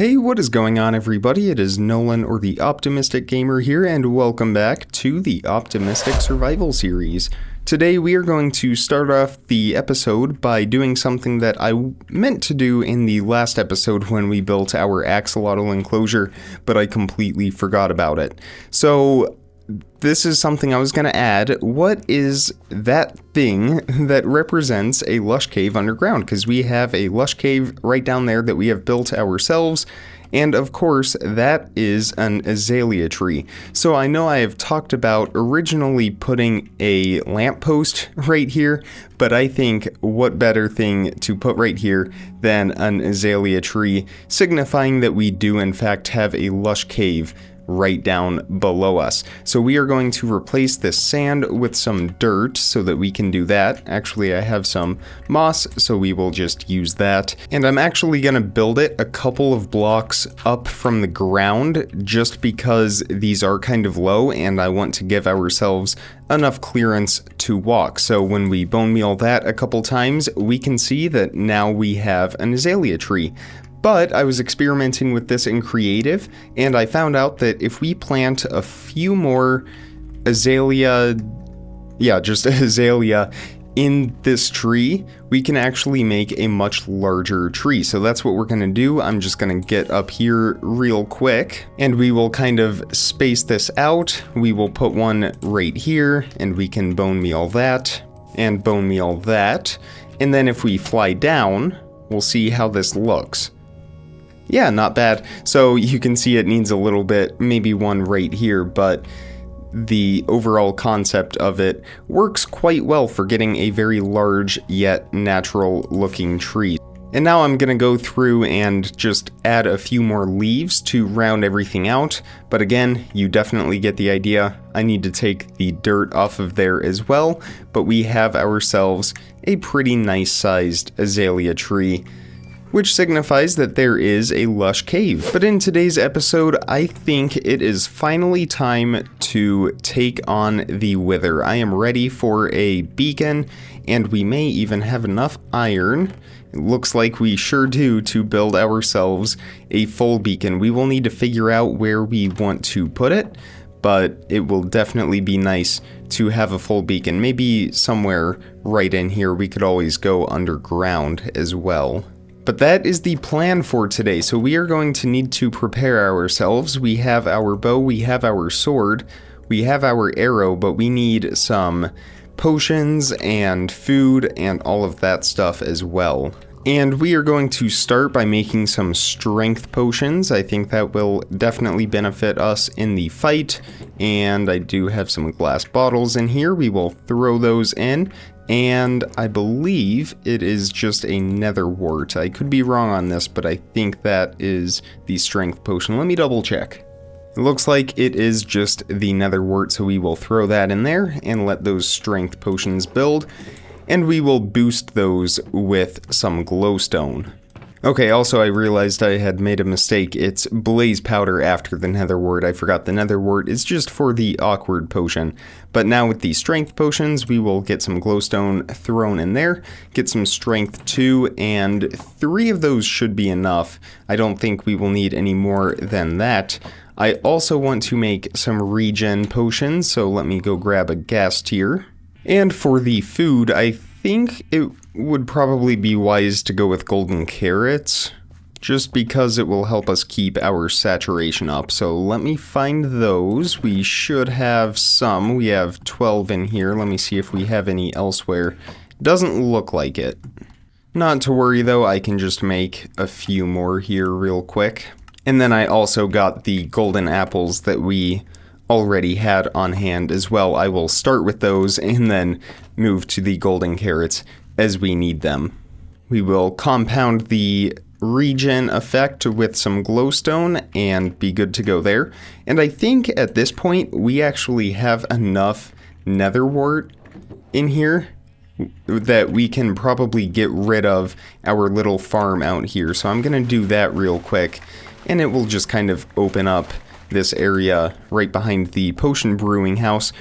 Hey, what is going on, everybody? It is Nolan, or the Optimistic Gamer here, and welcome back to the Optimistic Survival Series. Today we are going to start off the episode by doing something that I meant to do in the last episode when we built our axolotl enclosure, but I completely forgot about it. So this is something I was going to add. What is that thing that represents a lush cave underground? Because we have a lush cave right down there that we have built ourselves. And of course, that is an azalea tree. So I know I have talked about originally putting a lamppost right here, but I think what better thing to put right here than an azalea tree, signifying that we do in fact have a lush cave right down below us. So we are going to replace this sand with some dirt so that we can do that. Actually, I have some moss, so we will just use that. And I'm actually going to build it a couple of blocks up from the ground just because these are kind of low and I want to give ourselves enough clearance to walk. So when we bone meal that a couple times, we can see that now we have an azalea tree. But I was experimenting with this in creative, and I found out that if we plant a few more azalea in this tree, we can actually make a much larger tree. So that's what we're going to do. I'm just going to get up here real quick, and we will kind of space this out. We will put one right here, and we can bone meal that, and bone meal that. And then if we fly down, we'll see how this looks. Yeah, not bad. So you can see it needs a little bit, maybe one right here, but the overall concept of it works quite well for getting a very large yet natural looking tree. And now I'm gonna go through and just add a few more leaves to round everything out. But again, you definitely get the idea. I need to take the dirt off of there as well, but we have ourselves a pretty nice sized azalea tree, which signifies that there is a lush cave. But in today's episode, I think it is finally time to take on the Wither. I am ready for a beacon, and we may even have enough iron. It looks like we sure do to build ourselves a full beacon. We will need to figure out where we want to put it, but it will definitely be nice to have a full beacon. Maybe somewhere right in here. We could always go underground as well. But that is the plan for today, so we are going to need to prepare ourselves. We have our bow, we have our sword, we have our arrow, but we need some potions and food and all of that stuff as well. And we are going to start by making some strength potions. I think that will definitely benefit us in the fight. And I do have some glass bottles in here. We will throw those in. And I believe it is just a nether wart. I could be wrong on this, but I think that is the strength potion. Let me double check. It looks like it is just the nether wart, so we will throw that in there and let those strength potions build. And we will boost those with some glowstone. Okay, also I realized I had made a mistake. It's blaze powder after the nether wart. I forgot the nether wart is just for the awkward potion. But now with the strength potions, we will get some glowstone thrown in there, get some strength 2, and 3 of those should be enough. I don't think we will need any more than that. I also want to make some regen potions, so let me go grab a gas tier. And for the food, I think it would probably be wise to go with golden carrots, just because it will help us keep our saturation up. So let me find those. We should have some. We have 12 in here. Let me see if we have any elsewhere. Doesn't look like it. Not to worry though, I can just make a few more here real quick. And then I also got the golden apples that we already had on hand as well. I will start with those and then move to the golden carrots as we need them. We will compound the regen effect with some glowstone and be good to go there. And I think at this point we actually have enough nether wart in here that we can probably get rid of our little farm out here. So I'm gonna do that real quick, and it will just kind of open up this area right behind the potion brewing house.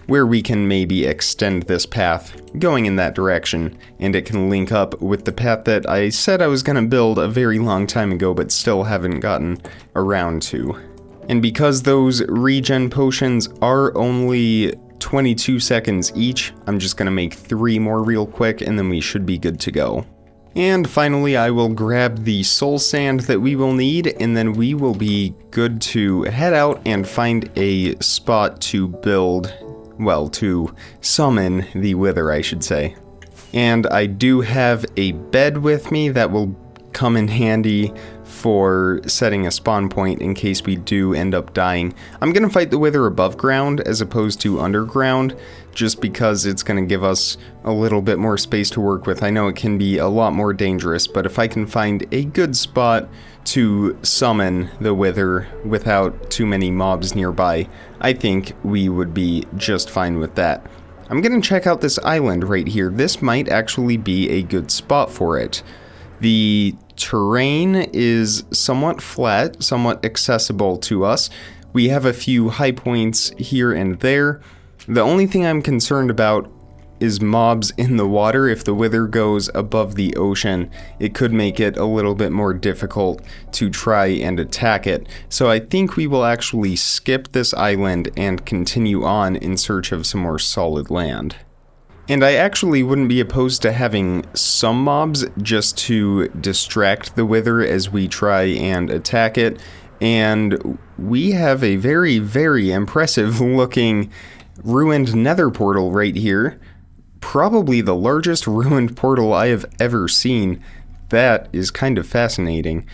where we can maybe extend this path going in that direction, and it can link up with the path that I said I was going to build a very long time ago but still haven't gotten around to. And because those regen potions are only 22 seconds each, I'm just going to make 3 more real quick and then we should be good to go. And finally, I will grab the soul sand that we will need, and then we will be good to head out and find a spot to build, well, to summon the Wither, I should say. And I do have a bed with me that will come in handy for setting a spawn point in case we do end up dying. I'm going to fight the Wither above ground as opposed to underground, just because it's going to give us a little bit more space to work with. I know it can be a lot more dangerous, but if I can find a good spot to summon the Wither without too many mobs nearby, I think we would be just fine with that. I'm going to check out this island right here. This might actually be a good spot for it. The terrain is somewhat flat, somewhat accessible to us. We have a few high points here and there. The only thing I'm concerned about is mobs in the water. If the Wither goes above the ocean, it could make it a little bit more difficult to try and attack it. So I think we will actually skip this island and continue on in search of some more solid land. And I actually wouldn't be opposed to having some mobs just to distract the Wither as we try and attack it. And we have a very, very impressive looking ruined nether portal right here. Probably the largest ruined portal I have ever seen. That is kind of fascinating.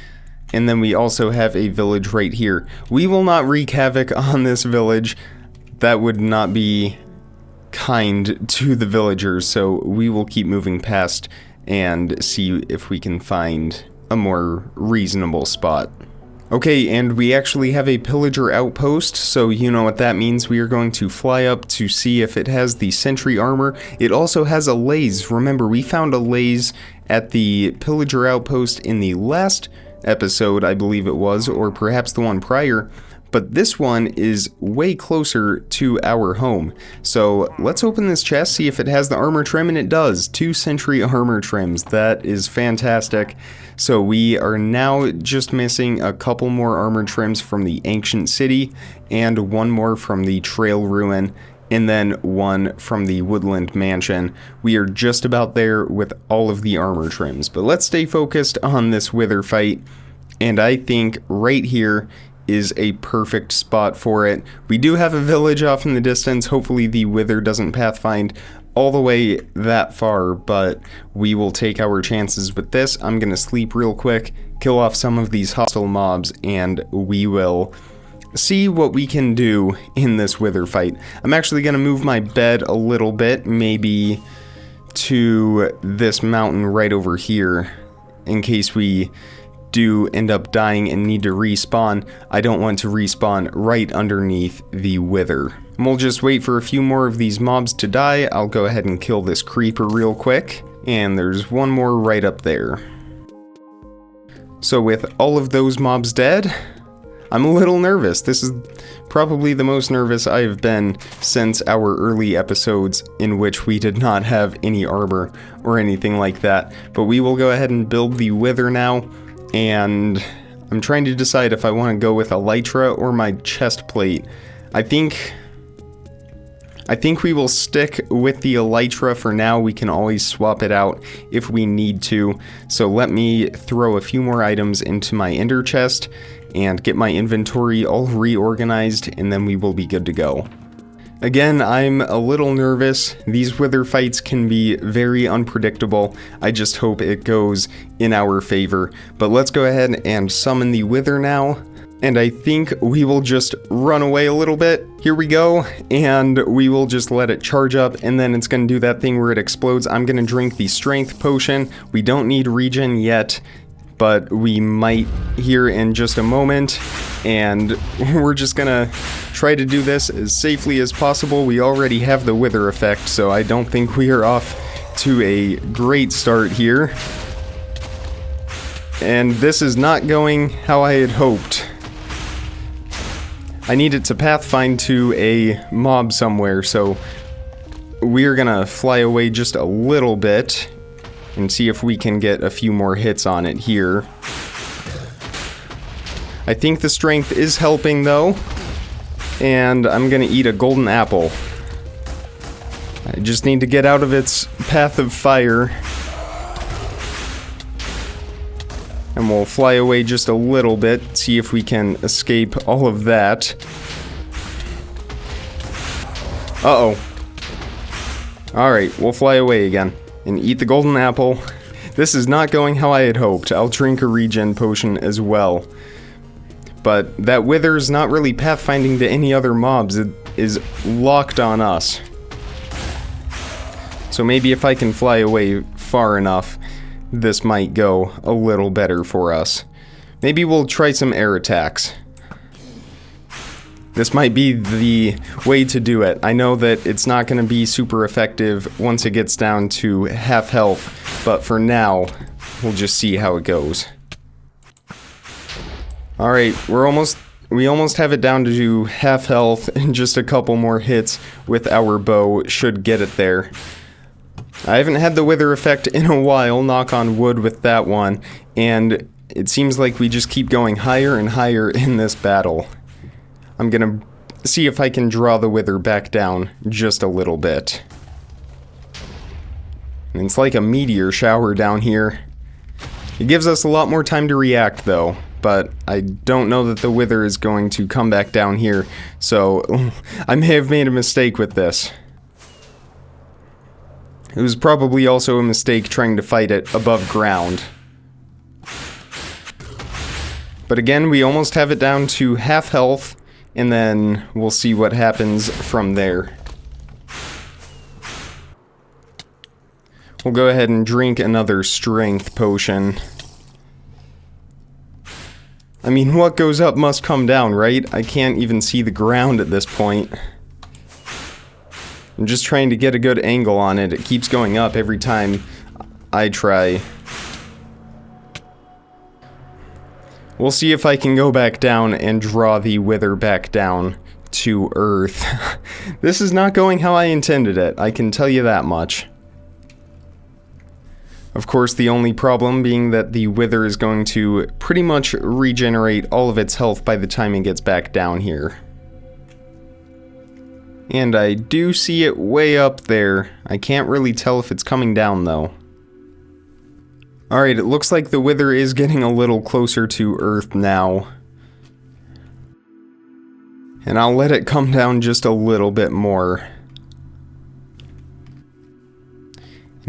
And then we also have a village right here. We will not wreak havoc on this village. That would not be kind to the villagers, so we will keep moving past and see if we can find a more reasonable spot. Okay, and we actually have a pillager outpost, so you know what that means. We are going to fly up to see if it has the sentry armor. It also has a laze. Remember, we found a laze at the pillager outpost in the last episode, I believe it was, or perhaps the one prior. But this one is way closer to our home. So let's open this chest, see if it has the armor trim, and it does. 2 sentry armor trims. That is fantastic. So we are now just missing a couple more armor trims from the ancient city, and 1 more from the trail ruin, and then 1 from the woodland mansion. We are just about there with all of the armor trims. But let's stay focused on this Wither fight. And I think right here is a perfect spot for it. We do have a village off in the distance. Hopefully the Wither doesn't pathfind all the way that far, but we will take our chances with this. I'm gonna sleep real quick, kill off some of these hostile mobs, and we will see what we can do in this Wither fight. I'm actually gonna move my bed a little bit, maybe to this mountain right over here, in case we do end up dying and need to respawn. I don't want to respawn right underneath the Wither. And we'll just wait for a few more of these mobs to die. I'll go ahead and kill this creeper real quick. And there's 1 more right up there. So with all of those mobs dead, I'm a little nervous. This is probably the most nervous I've been since our early episodes in which we did not have any armor or anything like that. But we will go ahead and build the Wither now. And I'm trying to decide if I want to go with elytra or my chest plate. I think we will stick with the elytra for now. We can always swap it out if we need to. So let me throw a few more items into my ender chest and get my inventory all reorganized, and then we will be good to go. Again, I'm a little nervous. These Wither fights can be very unpredictable. I just hope it goes in our favor. But let's go ahead and summon the Wither now. And I think we will just run away a little bit. Here we go. And we will just let it charge up, and then it's going to do that thing where it explodes. I'm going to drink the strength potion. We don't need regen yet, but we might here in just a moment, and we're just gonna try to do this as safely as possible. We already have the Wither effect, so I don't think we are off to a great start here. And this is not going how I had hoped. I need it to pathfind to a mob somewhere, so we're gonna fly away just a little bit and see if we can get a few more hits on it here. I think the strength is helping though, and I'm gonna eat a golden apple. I just need to get out of its path of fire. And we'll fly away just a little bit, see if we can escape all of that. Uh-oh. Alright, we'll fly away again. And eat the golden apple. This is not going how I had hoped. I'll drink a regen potion as well. But that wither is not really pathfinding to any other mobs. It is locked on us. So maybe if I can fly away far enough, this might go a little better for us. Maybe we'll try some air attacks. This might be the way to do it. I know that it's not going to be super effective once it gets down to half health, but for now, we'll just see how it goes. Alright, we almost have it down to half health, and just a couple more hits with our bow should get it there. I haven't had the wither effect in a while, knock on wood with that one, and it seems like we just keep going higher and higher in this battle. I'm gonna see if I can draw the wither back down just a little bit. And it's like a meteor shower down here. It gives us a lot more time to react though, but I don't know that the wither is going to come back down here, so I may have made a mistake with this. It was probably also a mistake trying to fight it above ground. But again, we almost have it down to half health, and then we'll see what happens from there. We'll go ahead and drink another strength potion. I mean, what goes up must come down, right? I can't even see the ground at this point. I'm just trying to get a good angle on it. It keeps going up every time I try. We'll see if I can go back down and draw the wither back down to Earth. This is not going how I intended it, I can tell you that much. Of course, the only problem being that the wither is going to pretty much regenerate all of its health by the time it gets back down here. And I do see it way up there. I can't really tell if it's coming down though. Alright, it looks like the wither is getting a little closer to Earth now. And I'll let it come down just a little bit more.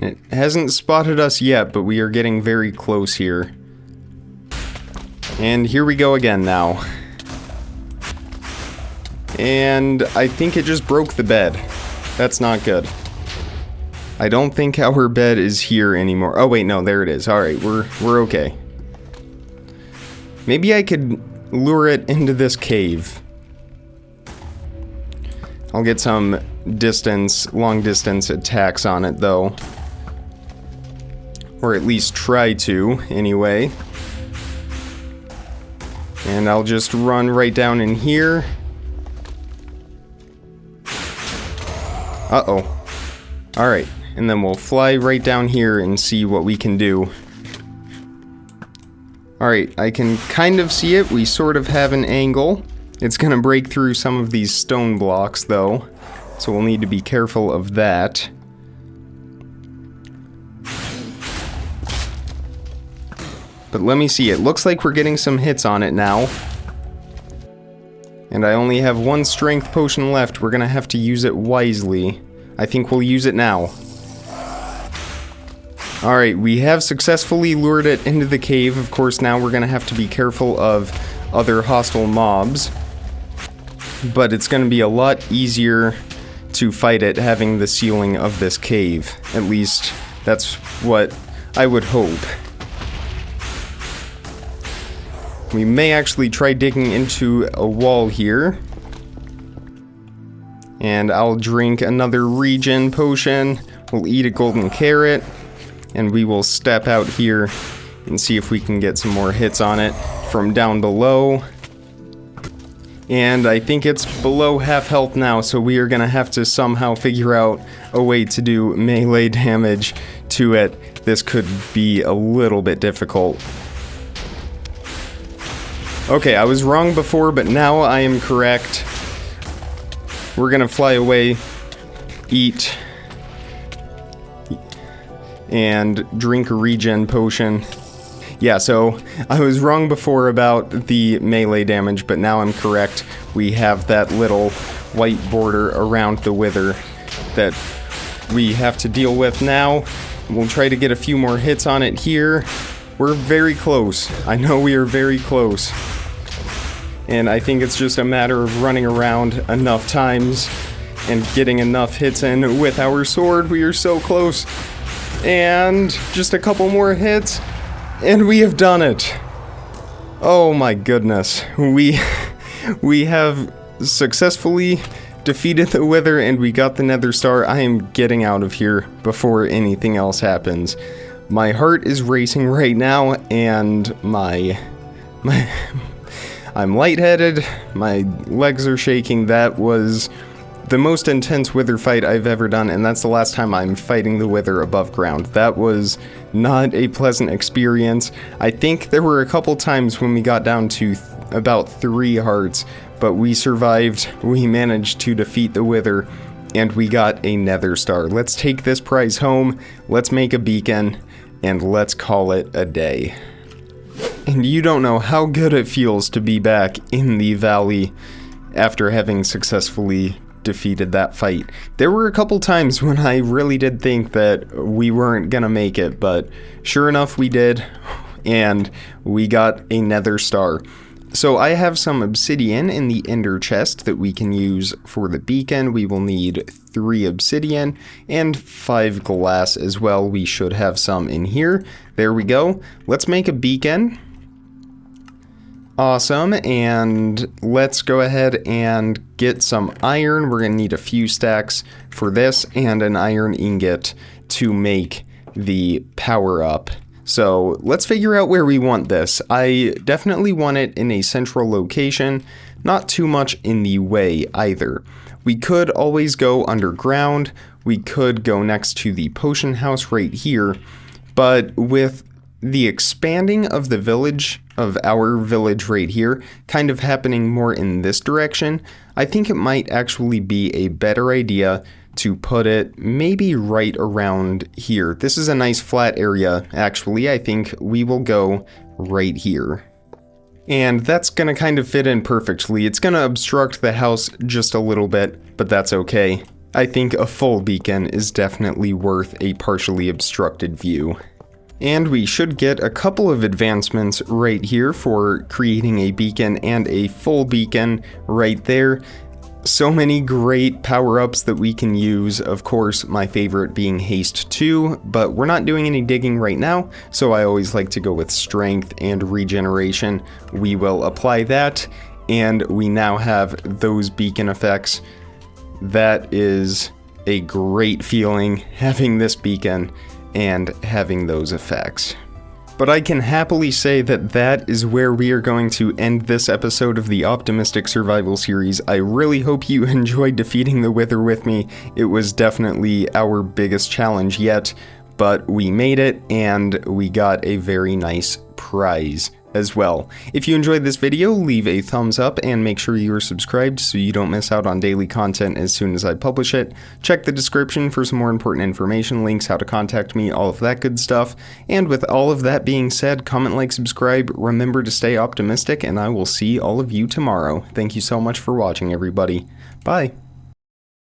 And it hasn't spotted us yet, but we are getting very close here. And here we go again now. And I think it just broke the bed. That's not good. I don't think our bed is here anymore. Oh wait, no, there it is. Alright, we're okay. Maybe I could lure it into this cave. I'll get some long distance attacks on it though. Or at least try to, anyway. And I'll just run right down in here. Uh-oh. Alright, and then we'll fly right down here and see what we can do. Alright, I can kind of see it. We sort of have an angle. It's gonna break through some of these stone blocks, though. So we'll need to be careful of that. But let me see, it looks like we're getting some hits on it now. And I only have one strength potion left. We're gonna have to use it wisely. I think we'll use it now. Alright, we have successfully lured it into the cave. Of course, now we're gonna have to be careful of other hostile mobs. But it's gonna be a lot easier to fight it having the ceiling of this cave. At least, that's what I would hope. We may actually try digging into a wall here. And I'll drink another regen potion. We'll eat a golden carrot. And we will step out here and see if we can get some more hits on it from down below. And I think it's below half health now, so we are gonna have to somehow figure out a way to do melee damage to it. This could be a little bit difficult. Okay, I was wrong before, but now I am correct. We're gonna fly away, eat, and drink a regen potion. Yeah, so I was wrong before about the melee damage, but now I'm correct. We have that little white border around the wither that we have to deal with now. We'll try to get a few more hits on it here. We're very close. I know we are very close. And I think it's just a matter of running around enough times and getting enough hits in with our sword. We are so close. And just a couple more hits. And we have done it. Oh my goodness. We have successfully defeated the Wither and we got the Nether Star. I am getting out of here before anything else happens. My heart is racing right now and I'm lightheaded. My legs are shaking. That was the most intense Wither fight I've ever done, and that's the last time I'm fighting the Wither above ground. That was not a pleasant experience. I think there were a couple times when we got down to about 3 hearts, but we survived. We managed to defeat the Wither, and we got a Nether Star. Let's take this prize home, let's make a beacon, and let's call it a day. And you don't know how good it feels to be back in the valley after having successfully defeated that fight. There were a couple times when I really did think that we weren't gonna make it, but sure enough we did, and we got a Nether Star. So I have some obsidian in the ender chest that we can use for the beacon. We will need 3 obsidian and 5 glass as well. We should have some in here. There we go. Let's make a beacon. Awesome, and let's go ahead and get some iron. We're gonna need a few stacks for this and an iron ingot to make the power up. So let's figure out where we want this. I definitely want it in a central location, not too much in the way either. We could always go underground, we could go next to the potion house right here, but with the expanding of the village, of our village right here, kind of happening more in this direction, I think it might actually be a better idea to put it maybe right around here. This is a nice flat area, actually. I think we will go right here. And that's gonna kind of fit in perfectly. It's gonna obstruct the house just a little bit, but that's okay. I think a full beacon is definitely worth a partially obstructed view. And we should get a couple of advancements right here for creating a beacon and a full beacon right there. So many great power-ups that we can use, of course my favorite being haste 2, but we're not doing any digging right now, so I always like to go with strength and regeneration. We will apply that, and we now have those beacon effects. That is a great feeling, having this beacon and having those effects. But I can happily say that that is where we are going to end this episode of the Optimistic Survival series. I really hope you enjoyed defeating the Wither with me. It was definitely our biggest challenge yet, but we made it and we got a very nice prize as well. If you enjoyed this video, leave a thumbs up and make sure you are subscribed so you don't miss out on daily content as soon as I publish it. Check the description for some more important information, links, how to contact me, all of that good stuff. And with all of that being said, comment, like, subscribe, remember to stay optimistic, and I will see all of you tomorrow. Thank you so much for watching, everybody. Bye.